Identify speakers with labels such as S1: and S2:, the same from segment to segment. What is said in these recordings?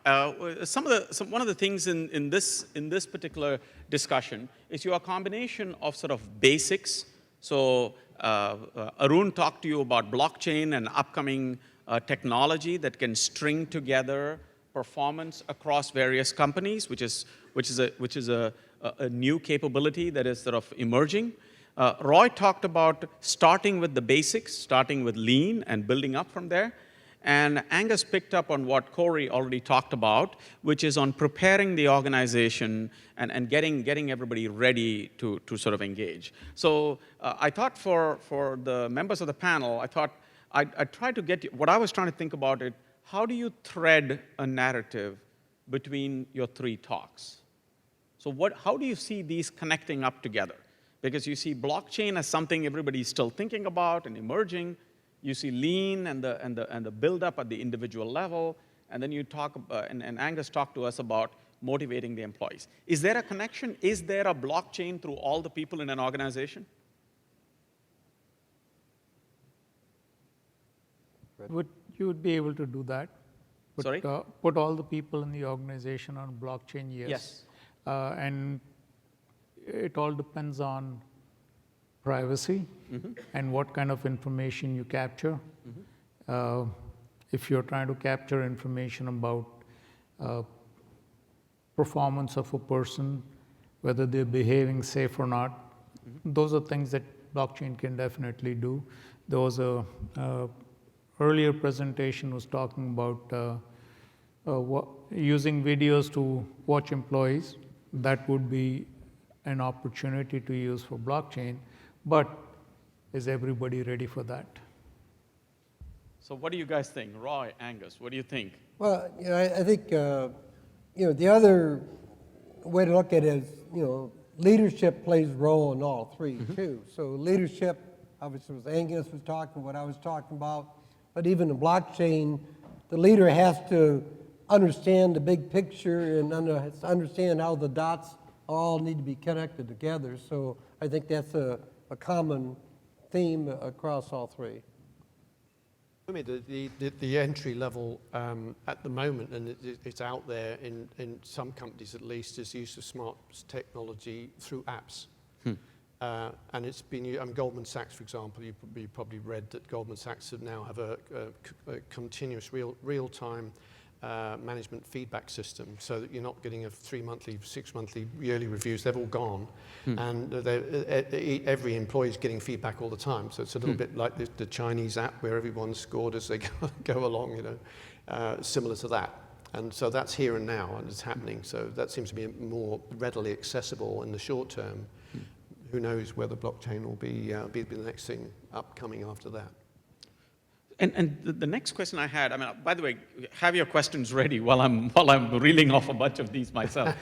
S1: One of the things in this particular discussion is your combination of sort of basics. So Arun talked to you about blockchain and upcoming technology that can string together performance across various companies, which is a new capability that is sort of emerging. Roy talked about starting with the basics, starting with lean and building up from there. And Angus picked up on what Corey already talked about, which is on preparing the organization and getting everybody ready to sort of engage. So I thought for the members of the panel, I thought I'd try to get you, what I was trying to think about it, how do you thread a narrative between your three talks? So how do you see these connecting up together? Because you see blockchain as something everybody's still thinking about and emerging. You see lean and the build-up at the individual level. And then you talk, and Angus talked to us about motivating the employees. Is there a connection? Is there a blockchain through all the people in an organization?
S2: You would be able to do that.
S1: Sorry?
S2: Put all the people in the organization on blockchain, yes.
S1: Yes.
S2: And it all depends on privacy and what kind of information you capture. If you're trying to capture information about performance of a person, whether they're behaving safe or not, those are things that blockchain can definitely do. There was a earlier presentation was talking about using videos to watch employees. That would be an opportunity to use for blockchain, but is everybody ready for that?
S1: So what do you guys think? Roy, Angus, what do you think?
S3: Well, I think, the other way to look at it is, leadership plays a role in all three, too. So leadership, obviously, was Angus was talking, what I was talking about, but even in blockchain, the leader has to understand the big picture and understand how the dots all need to be connected together. So I think that's a common theme across all three.
S4: I mean, the entry level at the moment, and it's out there in some companies at least, is use of smart technology through apps. And it's been, Goldman Sachs, for example, you probably read that Goldman Sachs now have a continuous real-time management feedback system, so that you're not getting a 3-monthly, 6-monthly, yearly reviews. They've all gone, and every employee is getting feedback all the time. So it's a little bit like the Chinese app where everyone's scored as they go along, similar to that. And so that's here and now, and it's happening. So that seems to be more readily accessible in the short term. Who knows whether blockchain will be the next thing upcoming after that.
S1: And the next question I had, by the way, have your questions ready while I'm reeling off a bunch of these myself.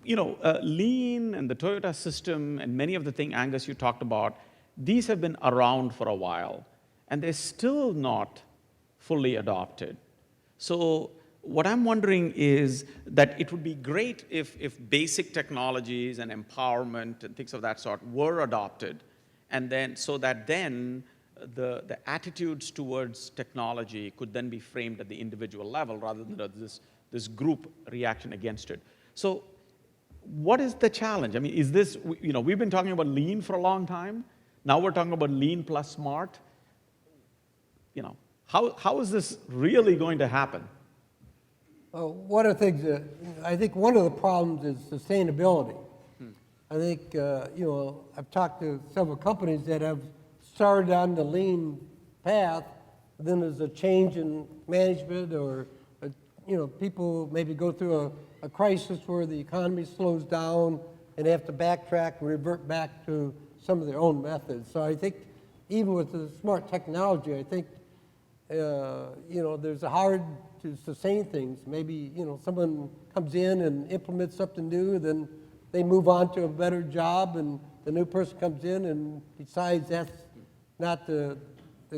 S1: Lean and the Toyota system and many of the things, Angus, you talked about, these have been around for a while, and they're still not fully adopted. So what I'm wondering is that it would be great if basic technologies and empowerment and things of that sort were adopted, and then so that then the attitudes towards technology could then be framed at the individual level rather than this group reaction against it. So what is the challenge? I mean, is this, we've been talking about lean for a long time. Now we're talking about lean plus smart. How is this really going to happen?
S3: One of the things, I think one of the problems is sustainability. I think, I've talked to several companies that have started on the lean path, then there's a change in management or, people maybe go through a crisis where the economy slows down and they have to backtrack and revert back to some of their own methods. So I think even with the smart technology, I think, there's a hard to sustain things. Maybe, someone comes in and implements something new, then they move on to a better job, and the new person comes in and decides that's not the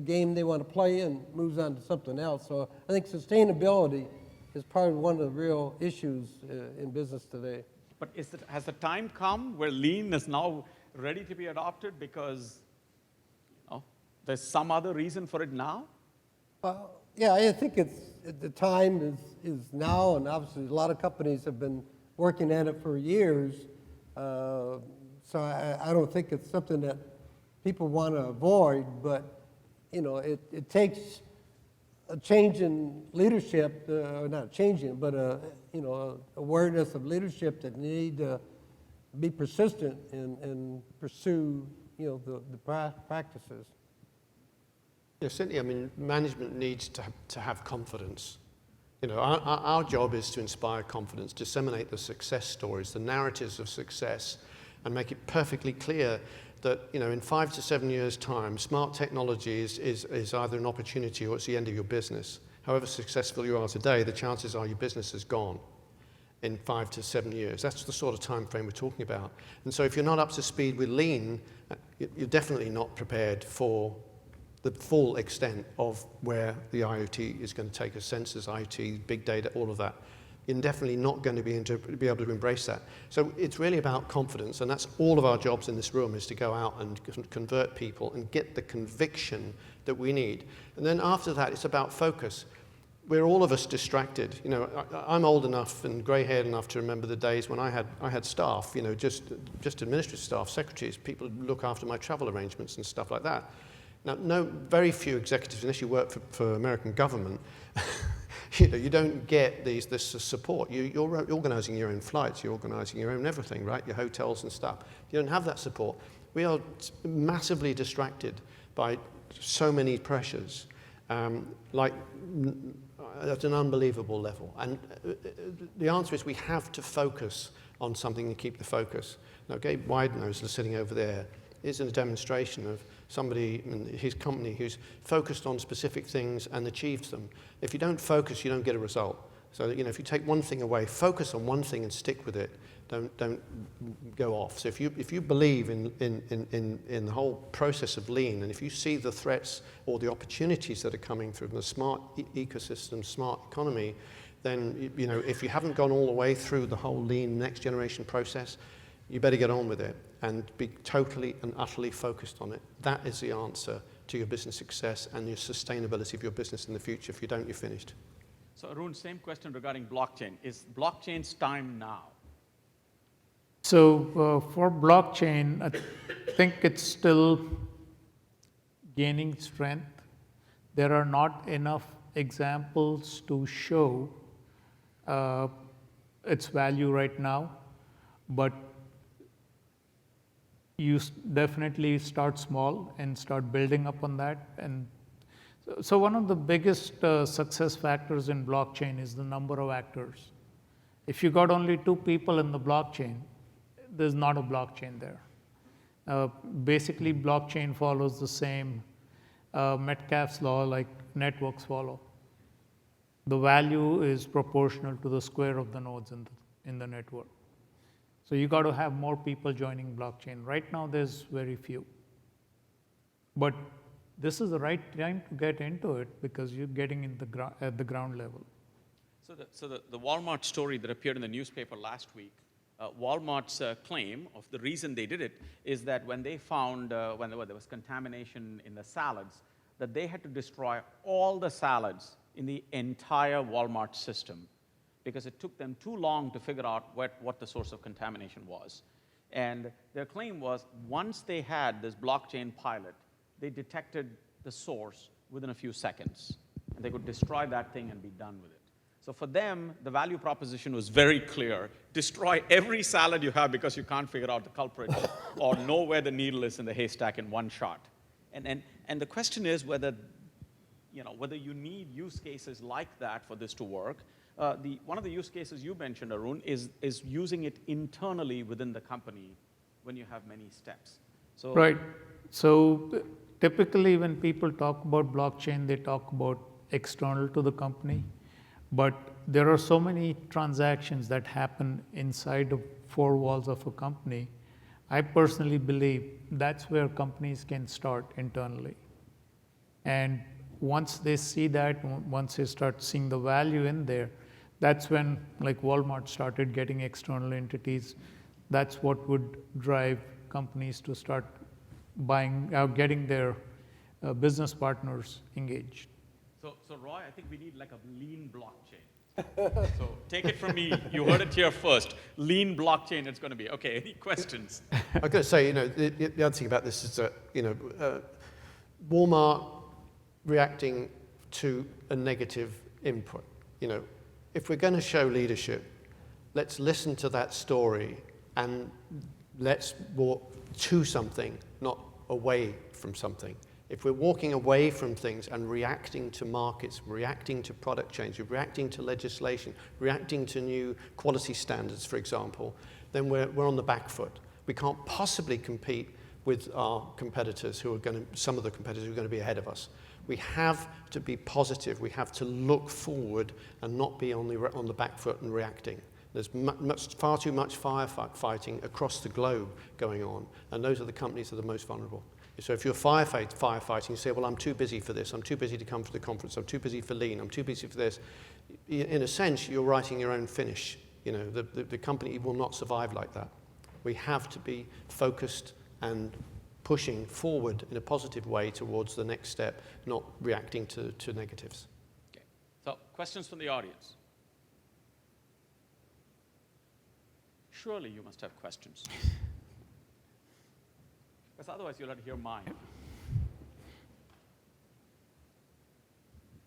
S3: game they want to play and moves on to something else. So I think sustainability is probably one of the real issues in business today.
S1: But has the time come where lean is now ready to be adopted because there's some other reason for it now?
S3: Yeah, I think the time is now, and obviously a lot of companies have been working at it for years. So I don't think it's something that people want to avoid, but it takes a change in leadership, not changing, but awareness of leadership that need to be persistent and pursue the practices.
S4: Yeah, certainly. I mean, management needs to have confidence. Our job is to inspire confidence, disseminate the success stories, the narratives of success, and make it perfectly clear that in 5 to 7 years' time, smart technology is either an opportunity or it's the end of your business. However successful you are today, the chances are your business is gone in 5 to 7 years. That's the sort of time frame we're talking about. And so if you're not up to speed with lean, you're definitely not prepared for the full extent of where the IoT is going to take us, sensors, IoT, big data, all of that. You're definitely not going to be able to embrace that. So it's really about confidence, and that's all of our jobs in this room, is to go out and convert people and get the conviction that we need. And then after that, it's about focus. We're all of us distracted. I'm old enough and grey-haired enough to remember the days when I had staff, just administrative staff, secretaries, people who look after my travel arrangements and stuff like that. Now, very few executives, unless you work for American government, you don't get this support. You're organising your own flights, you're organising your own everything, right? Your hotels and stuff. You don't have that support. We are massively distracted by so many pressures, at an unbelievable level. And the answer is we have to focus on something to keep the focus. Now, Gabe Widenose, sitting over there, is a demonstration of somebody in his company who's focused on specific things and achieves them. If you don't focus, you don't get a result. So if you take one thing away, focus on one thing and stick with it. Don't go off. So if you believe in the whole process of lean, and if you see the threats or the opportunities that are coming from the smart ecosystem, smart economy, then if you haven't gone all the way through the whole lean next generation process, you better get on with it and be totally and utterly focused on it. That is the answer to your business success and your sustainability of your business in the future. If you don't, you're finished.
S1: So Arun, same question regarding blockchain. Is blockchain's time now?
S2: So for blockchain, I think it's still gaining strength. There are not enough examples to show its value right now, but you definitely start small and start building up on that. And so one of the biggest success factors in blockchain is the number of actors. If you got only 2 people in the blockchain, there's not a blockchain there. Basically, blockchain follows the same Metcalfe's law like networks follow. The value is proportional to the square of the nodes in the network. So you got to have more people joining blockchain. Right now, there's very few. But this is the right time to get into it because you're getting in at the ground level.
S1: So the Walmart story that appeared in the newspaper last week, Walmart's claim of the reason they did it is that when they found, when there was contamination in the salads, that they had to destroy all the salads in the entire Walmart system because it took them too long to figure out what the source of contamination was. And their claim was once they had this blockchain pilot, they detected the source within a few seconds. And they could destroy that thing and be done with it. So for them, the value proposition was very clear. Destroy every salad you have because you can't figure out the culprit or know where the needle is in the haystack in one shot. And the question is whether you need use cases like that for this to work. One of the use cases you mentioned, Arun, is using it internally within the company when you have many steps. So,
S2: right. So typically when people talk about blockchain, they talk about external to the company. But there are so many transactions that happen inside the 4 walls of a company. I personally believe that's where companies can start internally. And once they see that, once they start seeing the value in there, that's when, like Walmart started getting external entities. That's what would drive companies to start getting their business partners engaged.
S1: So Roy, I think we need like a lean blockchain. So take it from me. You heard it here first. Lean blockchain it's going to be. Okay, any questions?
S4: I've got to say, the other thing about this is that, Walmart reacting to a negative input. If we're going to show leadership, let's listen to that story and let's walk to something, not away from something. If we're walking away from things and reacting to markets, reacting to product change, reacting to legislation, reacting to new quality standards, for example, then we're on the back foot. We can't possibly compete with our competitors some of the competitors who are going to be ahead of us. We have to be positive. We have to look forward and not be on the back foot and reacting. There's far too much firefighting across the globe going on, and those are the companies that are the most vulnerable. So if you're firefighting, you say, well, I'm too busy for this, I'm too busy to come to the conference, I'm too busy for lean, I'm too busy for this. In a sense, you're writing your own finish. The company will not survive like that. We have to be focused and pushing forward in a positive way towards the next step, not reacting to negatives.
S1: Okay. So questions from the audience? Surely you must have questions. Because otherwise you'll have to hear mine.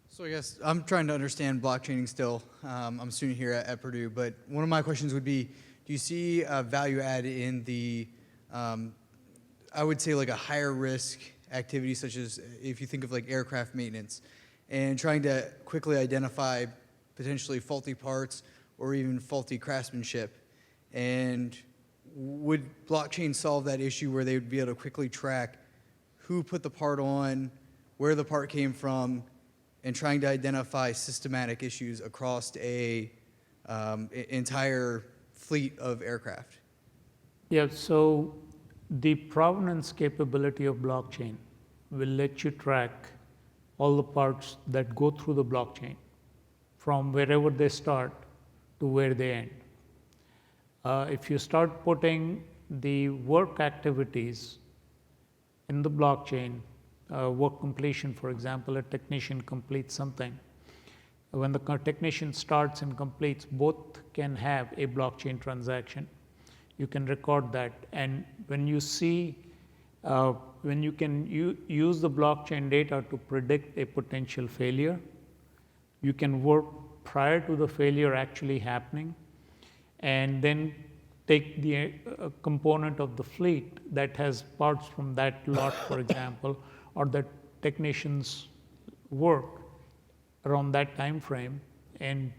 S5: So I guess I'm trying to understand blockchaining still. I'm a student here at Purdue, but one of my questions would be, do you see a value add in the, I would say like a higher risk activity, such as if you think of like aircraft maintenance, and trying to quickly identify potentially faulty parts or even faulty craftsmanship? And would blockchain solve that issue where they would be able to quickly track who put the part on, where the part came from, and trying to identify systematic issues across a entire fleet of aircraft?
S2: Yeah, so the provenance capability of blockchain will let you track all the parts that go through the blockchain from wherever they start to where they end. If you start putting the work activities in the blockchain, work completion, for example, a technician completes something. When the technician starts and completes, both can have a blockchain transaction. You can record that. And when you see, when you can use the blockchain data to predict a potential failure, you can work prior to the failure actually happening, and then take the component of the fleet that has parts from that lot, for example, or that technician's work around that time frame, and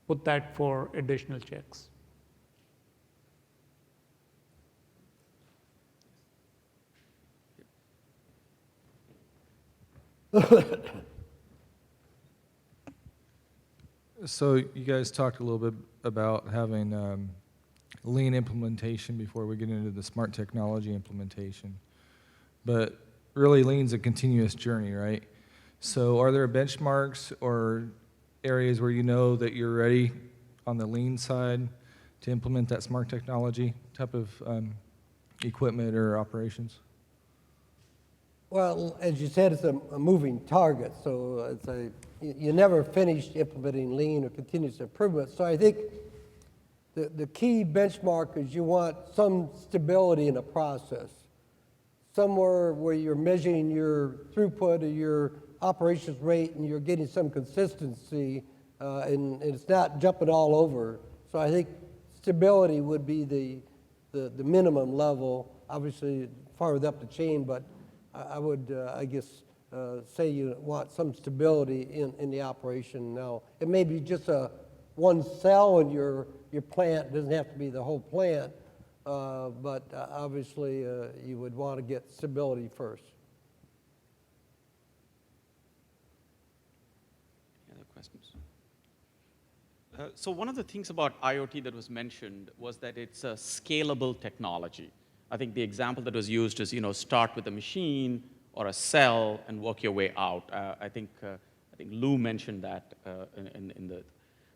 S2: put that for additional checks.
S6: So you guys talked a little bit about having lean implementation before we get into the smart technology implementation. But really, lean's a continuous journey, right? So are there benchmarks or areas where you know that you're ready on the lean side to implement that smart technology type of equipment or operations?
S3: Well, as you said, it's a moving target, so you never finish implementing lean or continuous improvement. So I think the key benchmark is you want some stability in the process, somewhere where you're measuring your throughput or your operations rate and you're getting some consistency, and it's not jumping all over. So I think stability would be the minimum level, obviously farther up the chain, but I would, I guess, say you want some stability in the operation. Now, it may be just one cell in your plant. It doesn't have to be the whole plant, but obviously you would want to get stability first.
S1: Any other questions? So one of the things about IoT that was mentioned was that it's a scalable technology. I think the example that was used is, start with a machine or a cell and work your way out. I think Lou mentioned that in the.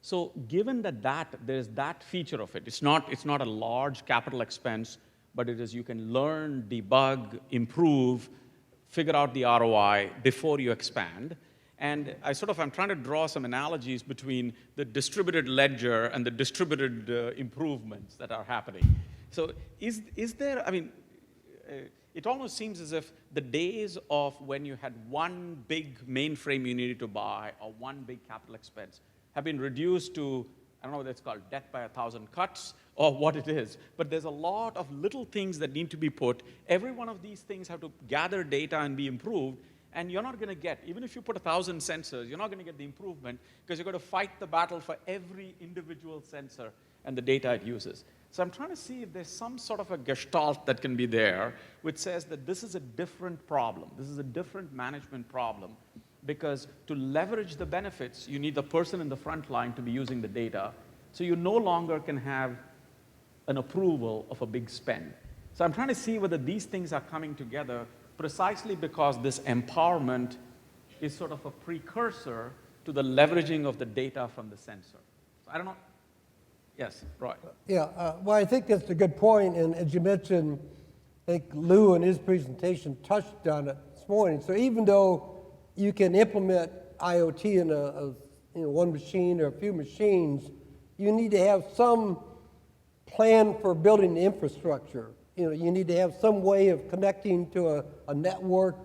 S1: So given that there's that feature of it, it's not a large capital expense, but it is you can learn, debug, improve, figure out the ROI before you expand. And I'm trying to draw some analogies between the distributed ledger and the distributed improvements that are happening. So is there, it almost seems as if the days of when you had one big mainframe you needed to buy or one big capital expense have been reduced to, I don't know whether it's called death by 1,000 cuts or what it is, but there's a lot of little things that need to be put. Every one of these things have to gather data and be improved, and you're not going to get, even if you put 1,000 sensors, you're not going to get the improvement because you're going to fight the battle for every individual sensor and the data it uses. So I'm trying to see if there's some sort of a gestalt that can be there which says that this is a different problem. This is a different management problem because to leverage the benefits, you need the person in the front line to be using the data. So you no longer can have an approval of a big spend. So I'm trying to see whether these things are coming together precisely because this empowerment is sort of a precursor to the leveraging of the data from the sensor. So I don't know. Yes, Roy.
S3: Yeah, well, I think that's a good point, and as you mentioned, I think Lou in his presentation touched on it this morning. So even though you can implement IoT in one machine or a few machines, you need to have some plan for building the infrastructure. You need to have some way of connecting to a network.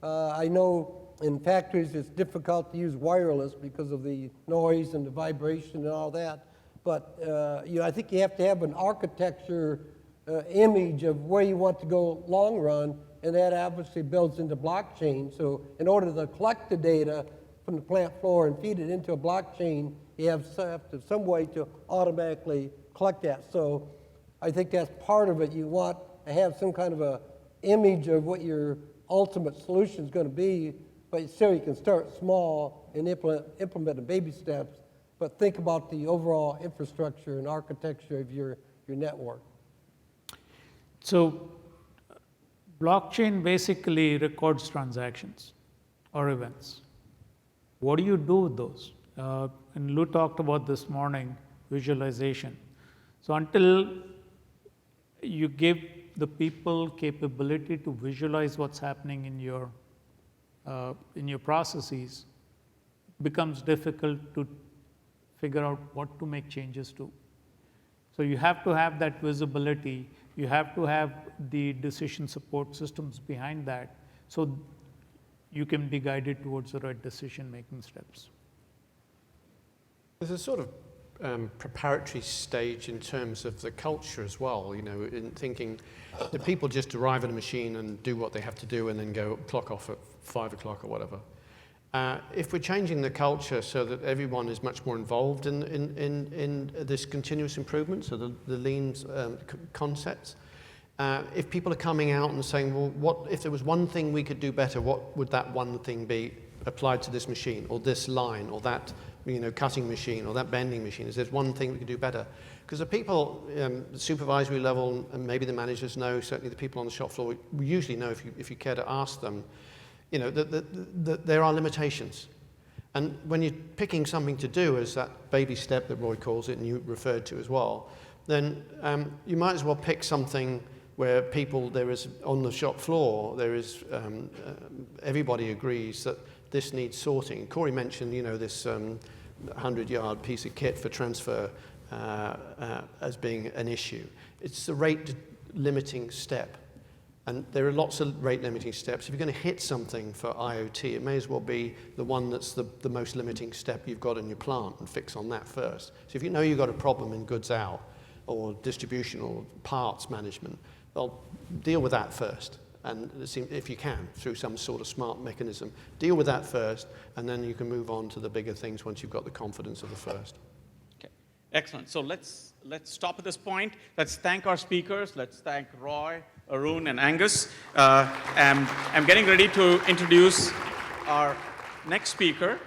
S3: I know in factories it's difficult to use wireless because of the noise and the vibration and all that. But I think you have to have an architecture image of where you want to go long run, and that obviously builds into blockchain. So in order to collect the data from the plant floor and feed it into a blockchain, you have to have some way to automatically collect that. So I think that's part of it. You want to have some kind of a image of what your ultimate solution is going to be, but still you can start small and implement in baby steps. But think about the overall infrastructure and architecture of your network.
S2: So blockchain basically records transactions or events. What do you do with those? And Lou talked about this morning, visualization. So until you give the people capability to visualize what's happening in your processes, it becomes difficult to figure out what to make changes to. So you have to have that visibility. You have to have the decision support systems behind that so you can be guided towards the right decision-making steps.
S4: There's a sort of preparatory stage in terms of the culture as well, in thinking that people just arrive at a machine and do what they have to do and then go clock off at 5 o'clock or whatever. If we're changing the culture so that everyone is much more involved in this continuous improvement, so the lean concepts, if people are coming out and saying, well, what if there was one thing we could do better, what would that one thing be applied to this machine or this line or that cutting machine or that bending machine? Is there one thing we could do better? Because the people, the supervisory level, and maybe the managers know, certainly the people on the shop floor, we usually know if you care to ask them, that there are limitations. And when you're picking something to do as that baby step that Roy calls it and you referred to as well, then you might as well pick something where there is, on the shop floor, there is, everybody agrees that this needs sorting. Corey mentioned, this 100-yard piece of kit for transfer as being an issue. It's the rate limiting step. And there are lots of rate limiting steps. If you're going to hit something for IoT, it may as well be the one that's the most limiting step you've got in your plant and fix on that first. So if you know you've got a problem in goods out or distribution or parts management, well, deal with that first. And if you can, through some sort of smart mechanism, deal with that first, and then you can move on to the bigger things once you've got the confidence of the first.
S1: Okay, excellent. So let's stop at this point. Let's thank our speakers. Let's thank Roy, Arun, and Angus. I'm getting ready to introduce our next speaker.